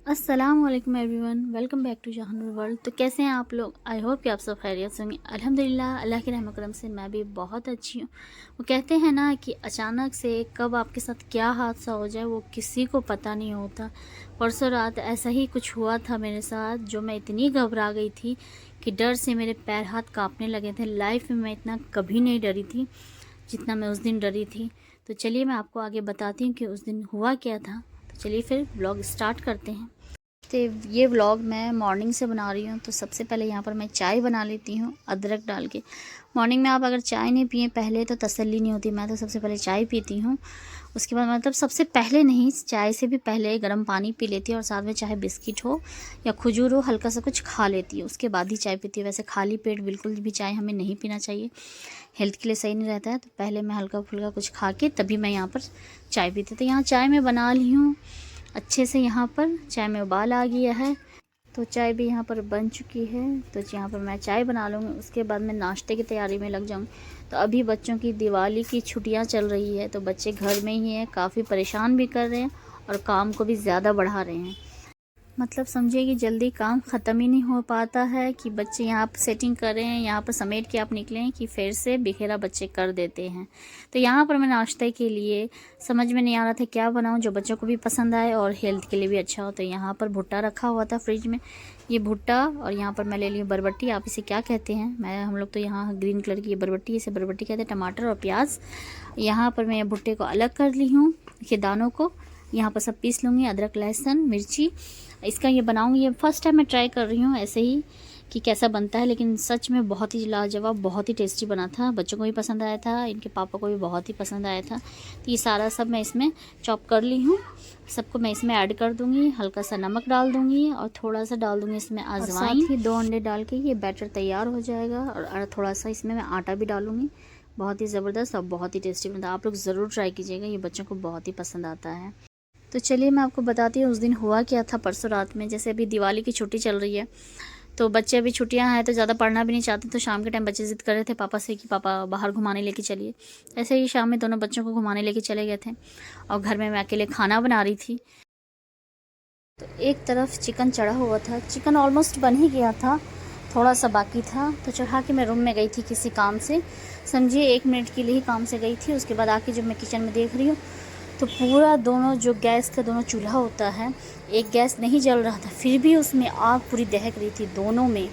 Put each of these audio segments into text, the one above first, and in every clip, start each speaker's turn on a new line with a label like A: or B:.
A: अस्सलाम वालेकुम everyone, welcome back to Jahanur world. तो कैसे हैं आप लोग? आई होप कि आप सब खैरियत से होंगे। अल्हम्दुलिल्लाह, अल्लाह के रहम करम से मैं भी बहुत अच्छी हूँ। वो कहते हैं ना कि अचानक से कब आपके साथ क्या हादसा हो जाए वो किसी को पता नहीं होता। परसों रात ऐसा ही कुछ हुआ था मेरे साथ, जो मैं इतनी घबरा गई थी कि डर से मेरे पैर हाथ काँपने लगे थे। लाइफ में मैं इतना कभी नहीं डरी थी जितना मैं उस दिन डरी थी। तो चलिए मैं आपको आगे बताती हूँ कि उस दिन हुआ क्या था। तो चलिए फिर व्लॉग स्टार्ट करते हैं। तो ये व्लॉग मैं मॉर्निंग से बना रही हूँ। तो सबसे पहले यहाँ पर मैं चाय बना लेती हूँ अदरक डाल के। मॉर्निंग में आप अगर चाय नहीं पिए पहले तो तसल्ली नहीं होती। मैं तो सबसे पहले चाय पीती हूँ, उसके बाद मतलब सबसे पहले नहीं, चाय से भी पहले गर्म पानी पी लेती हूँ और साथ में चाहे बिस्किट हो या खजूर हो, हल्का सा कुछ खा लेती हूँ, उसके बाद ही चाय पीती हूँ। वैसे खाली पेट बिल्कुल भी चाय हमें नहीं पीना चाहिए, हेल्थ के लिए सही नहीं रहता है। तो पहले मैं हल्का फुल्का कुछ खा के तभी मैं यहाँ पर चाय पीती। तो यहाँ चाय मैं बना ली हूँ अच्छे से। यहाँ पर चाय में उबाल आ गया है, तो चाय भी यहाँ पर बन चुकी है। तो यहाँ पर मैं चाय बना लूँगी, उसके बाद मैं नाश्ते की तैयारी में लग जाऊँगी। तो अभी बच्चों की दिवाली की छुट्टियाँ चल रही है, तो बच्चे घर में ही हैं, काफ़ी परेशान भी कर रहे हैं और काम को भी ज़्यादा बढ़ा रहे हैं। मतलब समझिए कि जल्दी काम ख़त्म ही नहीं हो पाता है कि बच्चे यहाँ पर सेटिंग कर रहे हैं, यहाँ पर समेट के आप निकलें कि फिर से बिखेरा बच्चे कर देते हैं। तो यहाँ पर मैं नाश्ते के लिए समझ में नहीं आ रहा था क्या बनाऊँ जो बच्चों को भी पसंद आए और हेल्थ के लिए भी अच्छा हो। तो यहाँ पर भुट्टा रखा हुआ था फ्रिज में, ये भुट्टा, और यहाँ पर मैं ले ली बरबट्टी। आप इसे क्या कहते हैं? हम लोग तो यहाँ ग्रीन कलर की ये बरबट्टी, इसे बरबट्टी कहते हैं। टमाटर और प्याज। यहाँ पर मैं भुट्टे को अलग कर ली हूँ, ये दानों को यहाँ पर सब पीस लूँगी, अदरक लहसुन मिर्ची। इसका ये बनाऊँगी, ये फर्स्ट टाइम मैं ट्राई कर रही हूँ ऐसे ही कि कैसा बनता है, लेकिन सच में बहुत ही लाजवाब, बहुत ही टेस्टी बना था। बच्चों को भी पसंद आया था, इनके पापा को भी बहुत ही पसंद आया था। तो ये सारा सब मैं इसमें चॉप कर ली हूँ, सबको मैं इसमें ऐड कर दूँगी। हल्का सा नमक डाल दूँगी और थोड़ा सा डाल दूँगी इसमें अजवाइन, साथ ही 2 अंडे डाल के ये बैटर तैयार हो जाएगा। और थोड़ा सा इसमें मैं आटा भी डालूँगी। बहुत ही ज़बरदस्त और बहुत ही टेस्टी बनता है। आप लोग ज़रूर ट्राई कीजिएगा, ये बच्चों को बहुत ही पसंद आता है। तो चलिए मैं आपको बताती हूँ उस दिन हुआ क्या था परसों रात में। जैसे अभी दिवाली की छुट्टी चल रही है, तो बच्चे अभी छुट्टियां हैं तो ज़्यादा पढ़ना भी नहीं चाहते। तो शाम के टाइम बच्चे ज़िद कर रहे थे पापा से कि पापा बाहर घुमाने लेके चलिए। ऐसे ही शाम में दोनों बच्चों को घुमाने लेके चले गए थे और घर में मैं अकेले खाना बना रही थी। तो एक तरफ चिकन चढ़ा हुआ था, चिकन ऑलमोस्ट बन ही गया था, थोड़ा सा बाकी था। तो चढ़ा के मैं रूम में गई थी किसी काम से, समझिए 1 मिनट के लिए ही काम से गई थी। उसके बाद आके जब मैं किचन में देख रही हूँ तो पूरा दोनों जो गैस का दोनों चूल्हा होता है, एक गैस नहीं जल रहा था, फिर भी उसमें आग पूरी दहक रही थी दोनों में।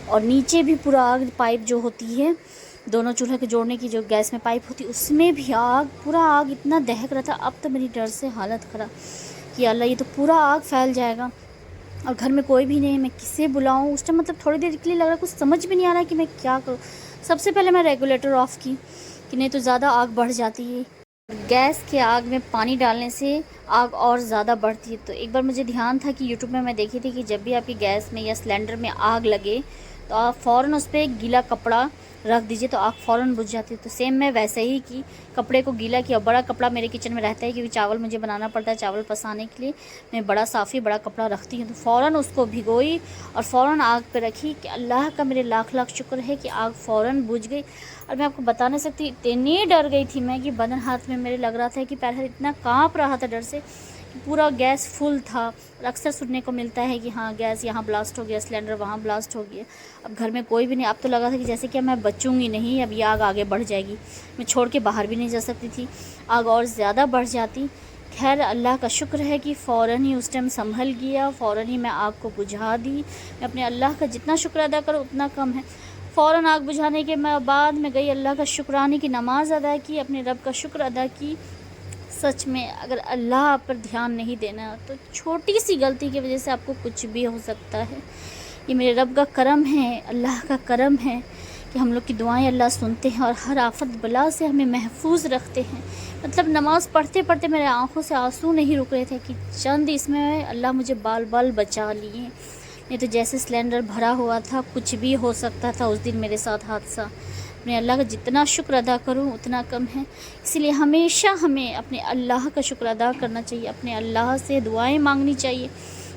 A: और नीचे भी पूरा आग, पाइप जो होती है दोनों चूल्हे के जोड़ने की, जो गैस में पाइप होती है, उसमें भी आग, पूरा आग इतना दहक रहा था। अब तो मेरी डर से हालत ख़राब कि अल्लाह ये तो पूरा आग फैल जाएगा और घर में कोई भी नहीं, मैं किसे बुलाऊं। उस टाइम मतलब थोड़ी देर के लिए लग रहा, कुछ समझ भी नहीं आ रहा कि मैं क्या करूं। सबसे पहले मैं रेगुलेटर ऑफ़ की कि नहीं तो ज़्यादा आग बढ़ जाती है। गैस के आग में पानी डालने से आग और ज़्यादा बढ़ती है। तो एक बार मुझे ध्यान था कि यूट्यूब में मैं देखी थी कि जब भी आपकी गैस में या सिलेंडर में आग लगे तो आप फ़ौरन उस पर एक गीला कपड़ा रख दीजिए, तो आग फ़ौरन बुझ जाती है। तो सेम मैं वैसे ही कि कपड़े को गीला किया। बड़ा कपड़ा मेरे किचन में रहता है क्योंकि चावल मुझे बनाना पड़ता है, चावल पसाने के लिए मैं बड़ा साफ़ी बड़ा कपड़ा रखती हूँ। तो फ़ौरन उसको भिगोई और फ़ौरन आग पे रखी कि अल्लाह का मेरे लाख लाख शुक्र है कि आग फ़ौरन बुझ गई। और मैं आपको बता नहीं सकती इतनी डर गई थी मैं कि बदन हाथ में मेरे लग रहा था कि पैर हाथ इतना काँप रहा था डर से कि पूरा गैस फुल था। और अक्सर सुनने को मिलता है कि हाँ गैस यहाँ ब्लास्ट हो गया, सिलेंडर वहाँ ब्लास्ट हो गया। अब घर में कोई भी नहीं, अब तो लगा था कि जैसे कि मैं बचूँगी नहीं, अब ये आग आगे बढ़ जाएगी, मैं छोड़ के बाहर भी नहीं जा सकती थी, आग और ज़्यादा बढ़ जाती। खैर अल्लाह का शुक्र है कि फ़ौरन ही उस टाइम संभल गया, फ़ौरन ही मैं आग को बुझा दी। मैं अपने अल्लाह का जितना शुक्र अदा करूँ उतना कम है। फ़ौरन आग बुझाने के बाद मैं गई, अल्लाह का शुक्राने की नमाज़ अदा की, अपने रब का शुक्र अदा की। सच में अगर अल्लाह पर ध्यान नहीं देना तो छोटी सी गलती की वजह से आपको कुछ भी हो सकता है। ये मेरे रब का करम है, अल्लाह का करम है कि हम लोग की दुआएं अल्लाह सुनते हैं और हर आफत बला से हमें महफूज रखते हैं। मतलब नमाज़ पढ़ते पढ़ते मेरे आँखों से आंसू नहीं रुक रहे थे कि चंद इसमें अल्लाह मुझे बाल बाल बचा लिए। नहीं तो जैसे सिलेंडर भरा हुआ था, कुछ भी हो सकता था उस दिन मेरे साथ हादसा। अपने अल्लाह का जितना शुक्र अदा करूं उतना कम है, इसलिए हमेशा हमें अपने अल्लाह का शुक्र अदा करना चाहिए, अपने अल्लाह से दुआएं मांगनी चाहिए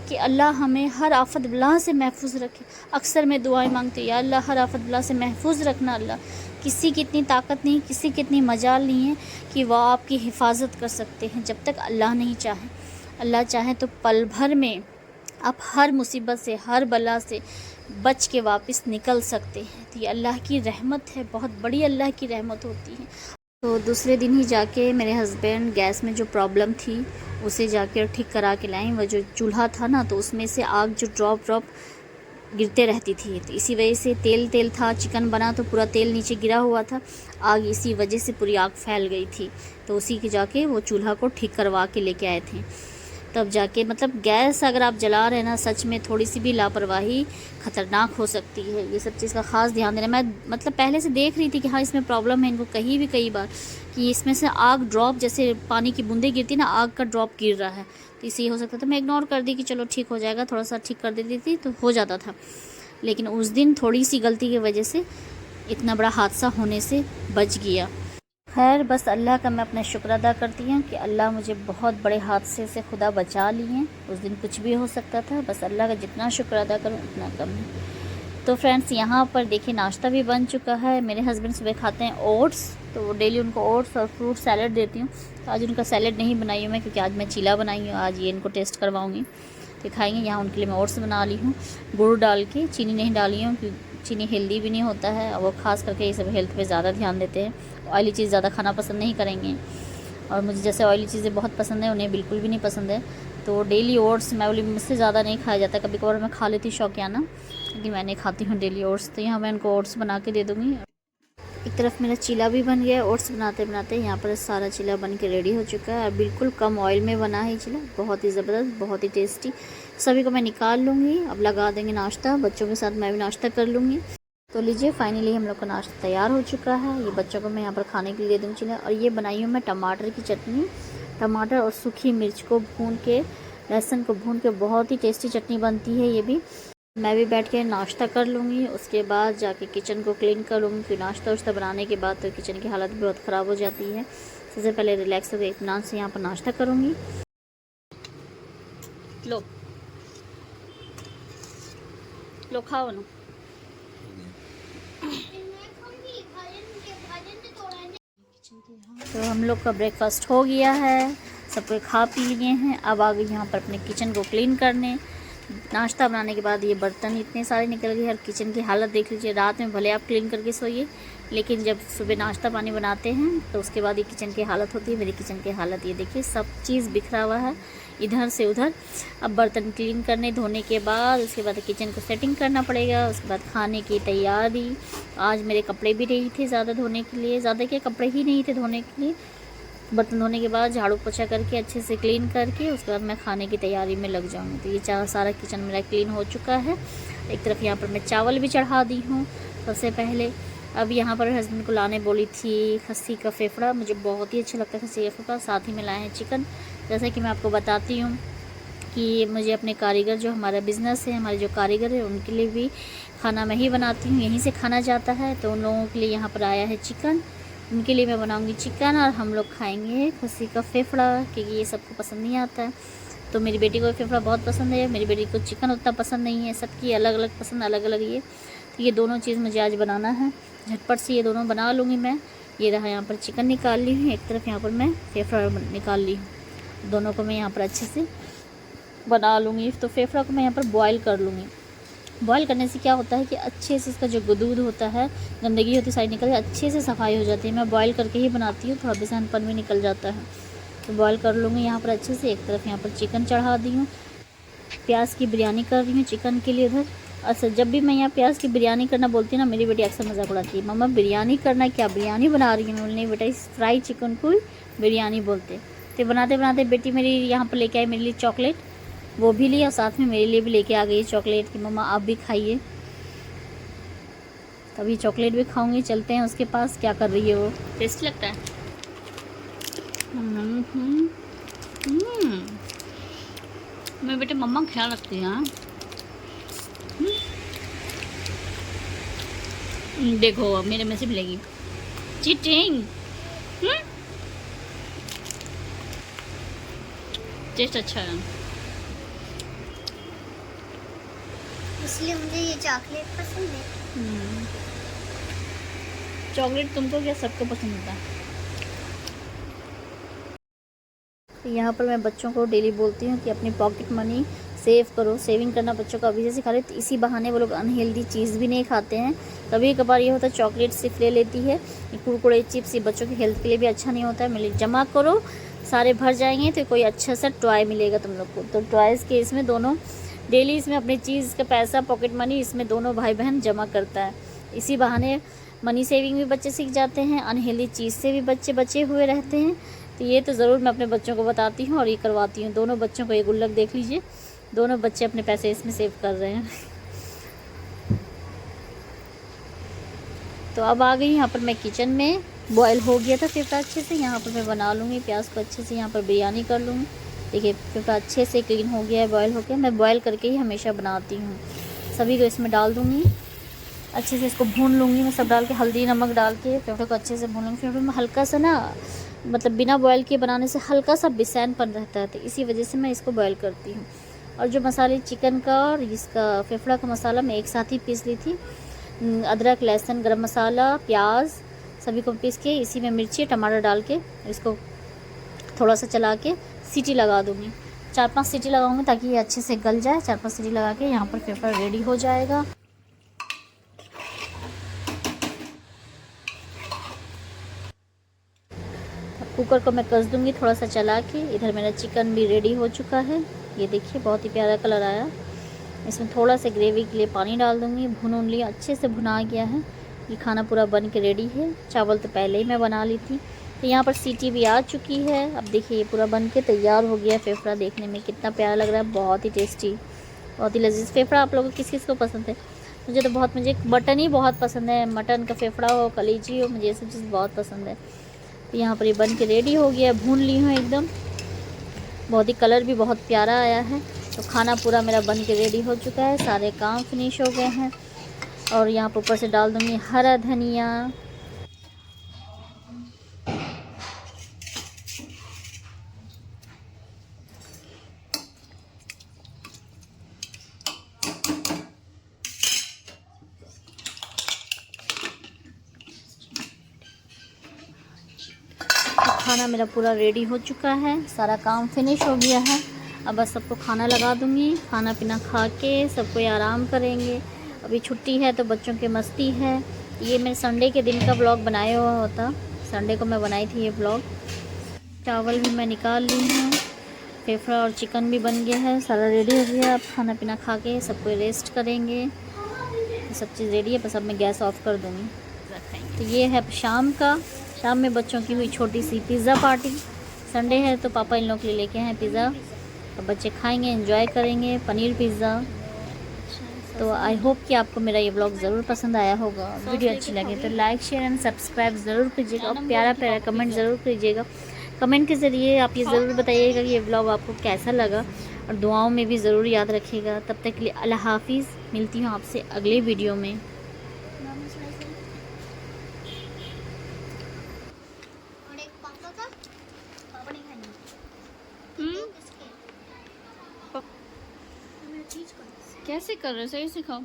A: कि अल्लाह हमें हर आफत बला से महफूज रखे। अक्सर मैं दुआएं मांगती हूँ, या अल्लाह हर आफत बला से महफूज रखना। अल्लाह किसी की इतनी ताकत नहीं, किसी की इतनी मजाल नहीं है कि वह आपकी हिफाजत कर सकते हैं जब तक अल्लाह नहीं चाहे। अल्लाह चाहे तो पल भर में आप हर मुसीबत से, हर बला से बच के वापस निकल सकते हैं। तो ये अल्लाह की रहमत है, बहुत बड़ी अल्लाह की रहमत होती है। तो दूसरे दिन ही जाके मेरे हस्बैंड गैस में जो प्रॉब्लम थी उसे जाके ठीक करा के लाएँ। वो जो चूल्हा था ना, तो उसमें से आग जो ड्रॉप ड्रॉप गिरते रहती थी, तो इसी वजह से तेल तेल था, चिकन बना तो पूरा तेल नीचे गिरा हुआ था। आग इसी वजह से पूरी आग फैल गई थी। तो उसी के जाके वो चूल्हा को ठीक करवा के लेके आए थे। तब जाके मतलब गैस अगर आप जला रहे हैं ना, सच में थोड़ी सी भी लापरवाही ख़तरनाक हो सकती है। ये सब चीज़ का ख़ास ध्यान देना। मैं मतलब पहले से देख रही थी कि हाँ इसमें प्रॉब्लम है, इनको कही भी कई बार कि इसमें से आग ड्रॉप, जैसे पानी की बूंदें गिरती ना, आग का ड्रॉप गिर रहा है, तो इससे हो सकता था। मैं इग्नोर कर दी कि चलो ठीक हो जाएगा, थोड़ा सा ठीक कर देती थी तो हो जाता था। लेकिन उस दिन थोड़ी सी गलती की वजह से इतना बड़ा हादसा होने से बच गया। खैर, बस अल्लाह का मैं अपना शुक्र अदा करती हूँ कि अल्लाह मुझे बहुत बड़े हादसे से खुदा बचा लिए। उस दिन कुछ भी हो सकता था, बस अल्लाह का जितना शुक्र अदा करूँ उतना कम है। तो फ्रेंड्स, यहाँ पर देखिए नाश्ता भी बन चुका है। मेरे हस्बैंड सुबह खाते हैं ओट्स, तो डेली उनको ओट्स और फ्रूट सैलड देती हूँ। तो आज उनका सैलड नहीं बनाई हूँ मैं, क्योंकि आज मैं चीला बनाई हूँ, आज ये इनको टेस्ट करवाऊँगी तो खाएँगे। यहाँ उनके लिए मैं ओट्स बना ली हूँ गुड़ डाल के, चीनी नहीं डाली हूँ क्योंकि चीनी हेल्दी भी नहीं होता है, और वो खास करके ये सब हेल्थ पे ज़्यादा ध्यान देते हैं। ऑयली चीज़ ज़्यादा खाना पसंद नहीं करेंगे, और मुझे जैसे ऑयली चीज़ें बहुत पसंद है, उन्हें बिल्कुल भी नहीं पसंद है। तो डेली ओट्स मैं बोली मुझसे ज़्यादा नहीं खाया जाता, कभी कभार मैं खा लेती शौकियाना, लेकिन मैं नहीं खाती हूँ डेली ओट्स। तो यहाँ मैं इनको ओट्स बना के दे दूँगी। एक तरफ मेरा चीला भी बन गया है। ओट्स बनाते बनाते यहाँ पर सारा चीला बन के रेडी हो चुका है, और बिल्कुल कम ऑयल में बना है चीला, बहुत ही ज़बरदस्त, बहुत ही टेस्टी। सभी को मैं निकाल लूँगी, अब लगा देंगे नाश्ता, बच्चों के साथ मैं भी नाश्ता कर लूँगी। तो लीजिए, फाइनली हम लोग का नाश्ता तैयार हो चुका है। ये बच्चों को मैं यहाँ पर खाने के लिए दे दूँगी चीला। और ये बनाई हूँ मैं टमाटर की चटनी, टमाटर और सूखी मिर्च को भून के, लहसुन को भून के, बहुत ही टेस्टी चटनी बनती है ये भी। मैं भी बैठ के नाश्ता कर लूँगी, उसके बाद जाके किचन को क्लीन कर लूँगी, क्योंकि नाश्ता वाश्ता बनाने के बाद तो किचन की हालत बहुत ख़राब हो जाती है। सबसे पहले रिलैक्स होकर इत्मीनान से यहाँ पर नाश्ता करूँगी। लो लो खाओ ना। तो हम लोग का ब्रेकफास्ट हो गया है, सब कोई खा पी लिए हैं। अब आ गई यहाँ पर अपने किचन को क्लीन करने। नाश्ता बनाने के बाद ये बर्तन इतने सारे निकल गए, और किचन की हालत देख लीजिए। रात में भले आप क्लीन करके सोइए, लेकिन जब सुबह नाश्ता पानी बनाते हैं तो उसके बाद ये किचन की हालत होती है। मेरी किचन की हालत ये देखिए, सब चीज़ बिखरा हुआ है इधर से उधर। अब बर्तन क्लीन करने धोने के बाद उसके बाद किचन को सेटिंग करना पड़ेगा, उसके बाद खाने की तैयारी। आज मेरे कपड़े भी नहीं थे ज़्यादा धोने के लिए, ज़्यादा के कपड़े ही नहीं थे धोने के लिए। बर्तन धोने के बाद झाड़ू पोछा करके अच्छे से क्लीन करके उसके बाद मैं खाने की तैयारी में लग जाऊँगी। तो ये सारा किचन मेरा क्लीन हो चुका है। एक तरफ यहाँ पर मैं चावल भी चढ़ा दी हूँ सबसे पहले। अब यहाँ पर हस्बैंड को लाने बोली थी खस्सी का फेफड़ा, मुझे बहुत ही अच्छा लगता है खस्सी का फेफड़ा। साथ ही में लाए हैं चिकन। जैसा कि मैं आपको बताती हूँ कि मुझे अपने कारीगर, जो हमारा बिज़नेस है, हमारे जो कारीगर है, उनके लिए भी खाना मैं ही बनाती हूँ, यहीं से खाना जाता है। तो उन लोगों के लिए यहाँ पर आया है चिकन, उनके लिए मैं बनाऊंगी चिकन, और हम लोग खाएंगे खस्सी का फेफड़ा, क्योंकि ये सबको पसंद नहीं आता है। तो मेरी बेटी को फेफड़ा बहुत पसंद है, मेरी बेटी को चिकन उतना पसंद नहीं है। सबकी अलग अलग पसंद, अलग अलग ये। तो ये दोनों चीज़ मुझे आज बनाना है, झटपट से ये दोनों बना लूँगी मैं। ये रहा, यहाँ पर चिकन निकाल ली हूँ, एक तरफ यहाँ पर मैं फेफड़ा निकाल ली हूँ। दोनों को मैं यहाँ पर अच्छे से बना लूँगी। तो फेफड़ा को मैं यहाँ पर बॉयल कर लूँगी। बॉयल करने से क्या होता है कि अच्छे से इसका जो दूध होता है, गंदगी होती है, सारी निकल जाती है, अच्छे से सफाई हो जाती है। मैं बॉयल करके ही बनाती हूँ, थोड़ा बेसनपन भी निकल जाता है। तो बॉयल कर लूँगी यहाँ पर अच्छे से। एक तरफ यहाँ पर चिकन चढ़ा दी हूँ, प्याज की बिरयानी कर रही हूँ चिकन के लिए उधर। अच्छा, जब भी मैं यहाँ प्याज की बिरयानी करना बोलती हूँ ना, मेरी बेटी अक्सर मजाक उड़ाती है, मम्मा बिरयानी करना क्या, बिरयानी बना रही हूँ। नहीं बेटा, इस फ्राई चिकन को बिरयानी बोलते। तो बनाते बनाते बेटी मेरी यहाँ पर लेके आई मेरे लिए चॉकलेट, वो भी लिया, और साथ में मेरे लिए भी लेके आ गई चॉकलेट कि मम्मा आप भी खाइए। तभी चॉकलेट भी खाऊंगी। चलते हैं उसके पास, क्या कर रही है वो। टेस्टी लगता है। मैं बेटे मम्मा का ख्याल रखती हैं। देखो अब मेरे में से मिलेगी चीटिंग। टेस्ट अच्छा है,
B: इसलिए मुझे ये चॉकलेट पसंद है।
A: चॉकलेट तुमको क्या, सबको पसंद होता है। तो यहाँ पर मैं बच्चों को डेली बोलती हूँ कि अपनी पॉकेट मनी सेव करो, सेविंग करना बच्चों को अभी से सिखा रहे। तो इसी बहाने वो लोग अनहेल्दी चीज़ भी नहीं खाते हैं। कभी कभार ये होता है चॉकलेट सिर्फ ले लेती है, कुरकुरे चिप्स, ये बच्चों की हेल्थ के लिए भी अच्छा नहीं होता है। मिले जमा करो, सारे भर जाएंगे तो कोई अच्छा सा टॉय मिलेगा तुम लोग को। तो टॉयज़ के इसमें दोनों डेली इसमें अपनी चीज़ का पैसा, पॉकेट मनी इसमें दोनों भाई बहन जमा करता है। इसी बहाने मनी सेविंग भी बच्चे सीख जाते हैं, अनहेल्दी चीज़ से भी बच्चे बचे हुए रहते हैं। तो ये तो ज़रूर मैं अपने बच्चों को बताती हूँ और ये करवाती हूँ। दोनों बच्चों को ये गुल्लक देख लीजिए, दोनों बच्चे अपने पैसे इसमें सेव कर रहे हैं। तो अब आ गई यहाँ पर मैं किचन में। बॉयल हो गया था फेफड़ा अच्छे से, यहाँ पर मैं बना लूँगी प्याज को अच्छे से, यहाँ पर बिरयानी कर लूँगी। देखिए फेफड़ा अच्छे से क्लीन हो गया है, बॉयल हो गया। मैं बॉयल करके ही हमेशा बनाती हूँ। सभी को इसमें डाल दूँगी, अच्छे से इसको भून लूँगी मैं, सब डाल के हल्दी नमक डाल के फेफड़े को अच्छे से भून लूँगी। फेफड़े में हल्का सा ना, मतलब बिना बॉयल के बनाने से हल्का सा बिसैनपन रहता है, तो इसी वजह से मैं इसको बॉयल करती हूँ। और जो मसाले चिकन का और इसका फेफड़ा का मसाला मैं एक साथ ही पीस ली थी। अदरक, लहसुन, गरम मसाला, प्याज सभी को पीस के इसी में मिर्ची टमाटर डाल के इसको थोड़ा सा चला के सीटी लगा दूँगी। 4-5 सीटी लगाऊंगी ताकि ये अच्छे से गल जाए। 4-5 सीटी लगा के यहाँ पर फेफड़ा रेडी हो जाएगा। कुकर को मैं कस दूंगी थोड़ा सा चला के। इधर मेरा चिकन भी रेडी हो चुका है, ये देखिए बहुत ही प्यारा कलर आया। इसमें थोड़ा सा ग्रेवी के लिए पानी डाल दूंगी। भून लिया, अच्छे से भुना गया है। ये खाना पूरा बन के रेडी है। चावल तो पहले ही मैं बना ली थी। तो यहाँ पर सीटी भी आ चुकी है। अब देखिए ये पूरा बन के तैयार हो गया। फेफड़ा देखने में कितना प्यारा लग रहा है, बहुत ही टेस्टी, बहुत ही लजीज। फेफड़ा आप लोगों को किस किस को पसंद है? मुझे तो बहुत, मुझे मटन ही बहुत पसंद है। मटन का फेफड़ा हो, कलीजी हो, मुझे ये सब चीज़ बहुत पसंद है। तो यहाँ पर ये बन के रेडी हो गया, भून ली हूँ एकदम। बहुत ही कलर भी बहुत प्यारा आया है। तो खाना पूरा मेरा बन के रेडी हो चुका है, सारे काम फिनिश हो गए हैं। और यहाँ पर ऊपर से डाल दूँगी हरा धनिया। खाना मेरा पूरा रेडी हो चुका है, सारा काम फिनिश हो गया है। अब बस सबको खाना लगा दूँगी। खाना पीना खा के सब कोई आराम करेंगे। अभी छुट्टी है तो बच्चों की मस्ती है। ये मैं संडे के दिन का ब्लॉग बनाया हुआ होता, संडे को मैं बनाई थी ये ब्लॉग। चावल भी मैं निकाल ली हूँ, फेफड़ा और चिकन भी बन गया है, सारा रेडी हो गया। अब खाना पीना खा के सब कोई रेस्ट करेंगे। सब चीज़ रेडी है, बस अब मैं गैस ऑफ कर दूँगी। तो ये है शाम में बच्चों की हुई छोटी सी पिज़्ज़ा पार्टी। संडे है तो पापा इन लोग के लिए लेके आए पिज़्ज़ा, तो बच्चे खाएंगे, एंजॉय करेंगे पनीर पिज़्ज़ा। तो आई होप कि आपको मेरा ये व्लॉग ज़रूर पसंद आया होगा। वीडियो अच्छी लगे तो लाइक शेयर एंड सब्सक्राइब ज़रूर कीजिएगा और प्यारा प्यारा कमेंट ज़रूर कीजिएगा। कमेंट के ज़रिए आप ये ज़रूर बताइएगा कि ये व्लॉग आपको कैसा लगा, और दुआओं में भी ज़रूर याद रखिएगा। तब तक के लिए अल्लाह हाफिज़। मिलती हूँ आपसे अगले वीडियो में। कैसे कर रहे हो, सही सिखाओ।